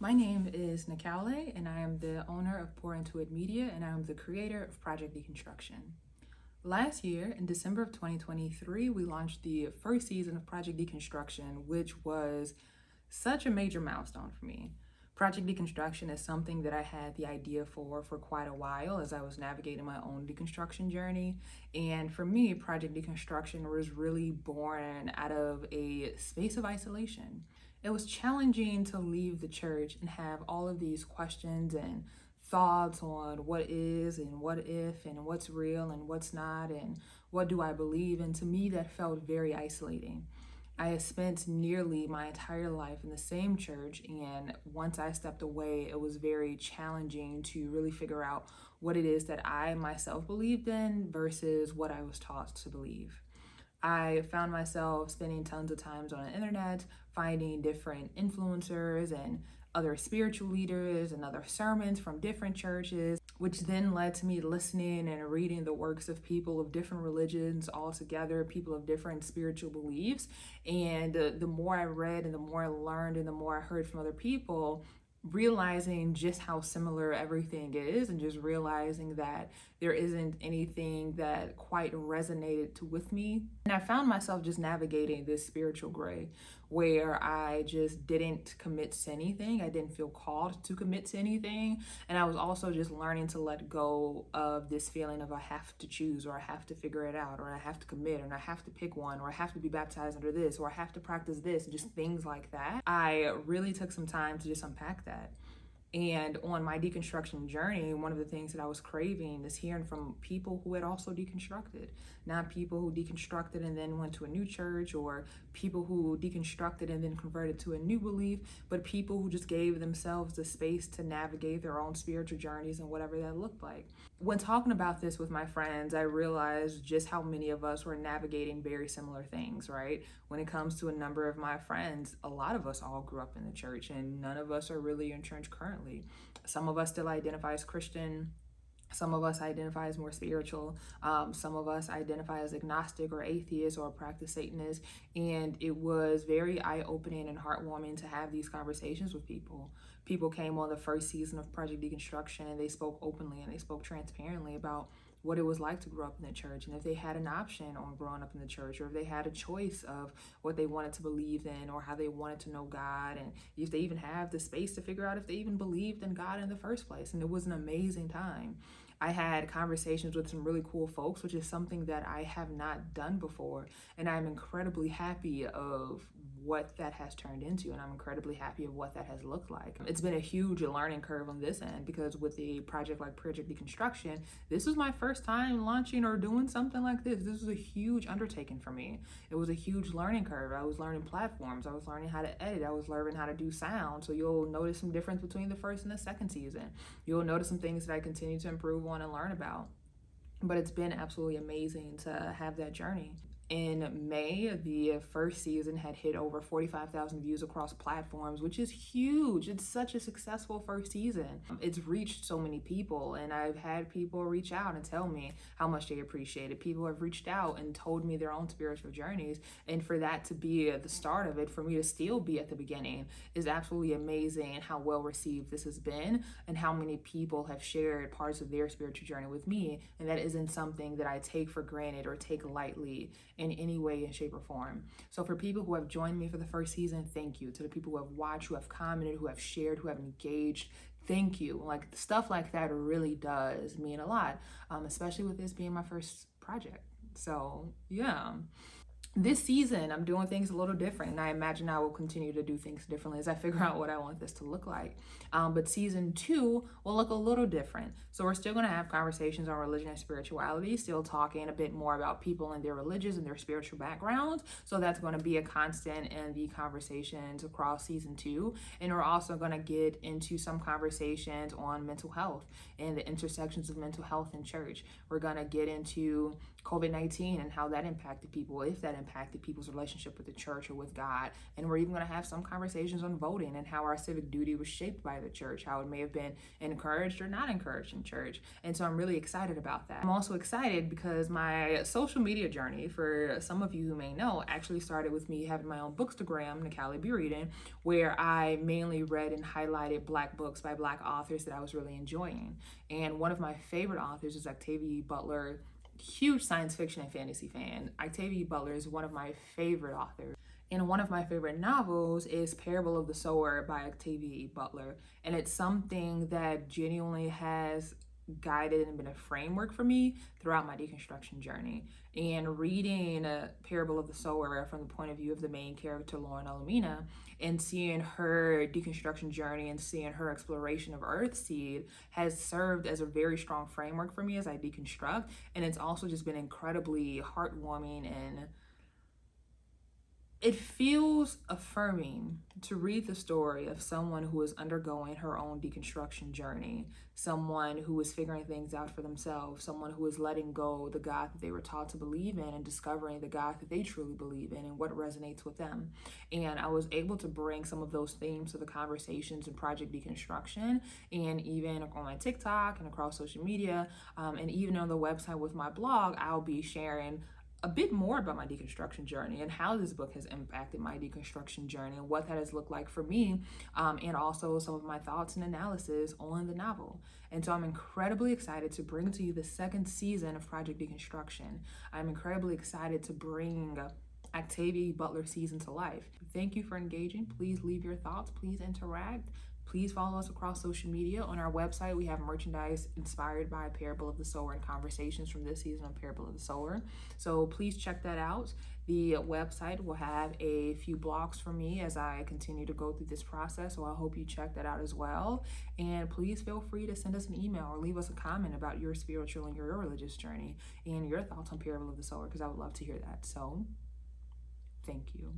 My name is Nikale, and I am the owner of Pour Into It Media, and I am the creator of Project Deconstruction. Last year, in December of 2023, we launched the first season of Project Deconstruction, which was such a major milestone for me. Project Deconstruction is something that I had the idea for quite a while as I was navigating my own deconstruction journey. And for me, Project Deconstruction was really born out of a space of isolation. It was challenging to leave the church and have all of these questions and thoughts on what is and what if and what's real and what's not and what do I believe. And to me, that felt very isolating. I had spent nearly my entire life in the same church, and once I stepped away, it was very challenging to really figure out what it is that I myself believed in versus what I was taught to believe. I found myself spending tons of times on the internet, finding different influencers and other spiritual leaders and other sermons from different churches, which then led to me listening and reading the works of people of different religions all together, people of different spiritual beliefs. And the more I read and the more I learned and the more I heard from other people, realizing just how similar everything is and just realizing that there isn't anything that quite resonated with me. And I found myself just navigating this spiritual gray where I just didn't commit to anything. I didn't feel called to commit to anything. And I was also just learning to let go of this feeling of I have to choose, or I have to figure it out, or I have to commit, or I have to pick one, or I have to be baptized under this, or I have to practice this, and just things like that. I really took some time to just unpack that. And on my deconstruction journey, one of the things that I was craving is hearing from people who had also deconstructed, not people who deconstructed and then went to a new church, or people who deconstructed and then converted to a new belief, but people who just gave themselves the space to navigate their own spiritual journeys and whatever that looked like. When talking about this with my friends, I realized just how many of us were navigating very similar things, right? When it comes to a number of my friends, a lot of us all grew up in the church, and none of us are really in church currently. Some of us still identify as Christian. Some of us identify as more spiritual. Some of us identify as agnostic or atheist or practice Satanist. And it was very eye-opening and heartwarming to have these conversations with people. People came on the first season of Project Deconstruction and they spoke openly and they spoke transparently about what it was like to grow up in the church, and if they had an option on growing up in the church, or if they had a choice of what they wanted to believe in or how they wanted to know God, and if they even have the space to figure out if they even believed in God in the first place. And it was an amazing time. I had conversations with some really cool folks, which is something that I have not done before. And I'm incredibly happy of what that has turned into. And I'm incredibly happy of what that has looked like. It's been a huge learning curve on this end, because with a project like Project Deconstruction, this was my first time launching or doing something like this. This was a huge undertaking for me. It was a huge learning curve. I was learning platforms. I was learning how to edit. I was learning how to do sound. So you'll notice some difference between the first and the second season. You'll notice some things that I continue to improve on and learn about. But it's been absolutely amazing to have that journey. In May, the first season had hit over 45,000 views across platforms, which is huge. It's such a successful first season. It's reached so many people, and I've had people reach out and tell me how much they appreciate it. People have reached out and told me their own spiritual journeys, and for that to be the start of it, for me to still be at the beginning, is absolutely amazing. And how well received this has been, and how many people have shared parts of their spiritual journey with me, and that isn't something that I take for granted or take lightly in any way, shape, or form. So for people who have joined me for the first season, thank you. To the people who have watched, who have commented, who have shared, who have engaged, thank you. Like, stuff like that really does mean a lot, especially with this being my first project. So yeah. This season, I'm doing things a little different, and I imagine I will continue to do things differently as I figure out what I want this to look like. But season 2 will look a little different. So we're still going to have conversations on religion and spirituality, still talking a bit more about people and their religions and their spiritual backgrounds. So that's going to be a constant in the conversations across season 2. And we're also going to get into some conversations on mental health and the intersections of mental health in church. We're going to get into COVID-19 and how that impacted people, if that impacted people's relationship with the church or with God. And we're even going to have some conversations on voting and how our civic duty was shaped by the church, how it may have been encouraged or not encouraged in church. And so I'm really excited about that. I'm also excited because my social media journey, for some of you who may know, actually started with me having my own bookstagram, Nikali Be Reading, where I mainly read and highlighted Black books by Black authors that I was really enjoying. And one of my favorite authors is Octavia Butler. Huge science fiction and fantasy fan. Octavia Butler is one of my favorite authors. And one of my favorite novels is Parable of the Sower by Octavia Butler. And it's something that genuinely has guided and been a framework for me throughout my deconstruction journey. And reading Parable of the Sower from the point of view of the main character, Lauren Alumina, and seeing her deconstruction journey and seeing her exploration of Earthseed has served as a very strong framework for me as I deconstruct. And it's also just been incredibly heartwarming, and it feels affirming to read the story of someone who is undergoing her own deconstruction journey, someone who is figuring things out for themselves, someone who is letting go the God that they were taught to believe in and discovering the God that they truly believe in and what resonates with them. And I was able to bring some of those themes to the conversations in Project Deconstruction, and even on my TikTok and across social media, and even on the website with my blog, I'll be sharing a bit more about my deconstruction journey and how this book has impacted my deconstruction journey and what that has looked like for me, and also some of my thoughts and analysis on the novel. And so I'm incredibly excited to bring to you the second season of Project Deconstruction. I'm incredibly excited to bring Octavia Butler season to life. Thank you for engaging. Please leave your thoughts. Please interact. Please follow us across social media. On our website, we have merchandise inspired by Parable of the Sower and conversations from this season of Parable of the Sower. So please check that out. The website will have a few blogs for me as I continue to go through this process. So I hope you check that out as well. And please feel free to send us an email or leave us a comment about your spiritual and your religious journey and your thoughts on Parable of the Sower, because I would love to hear that. So thank you.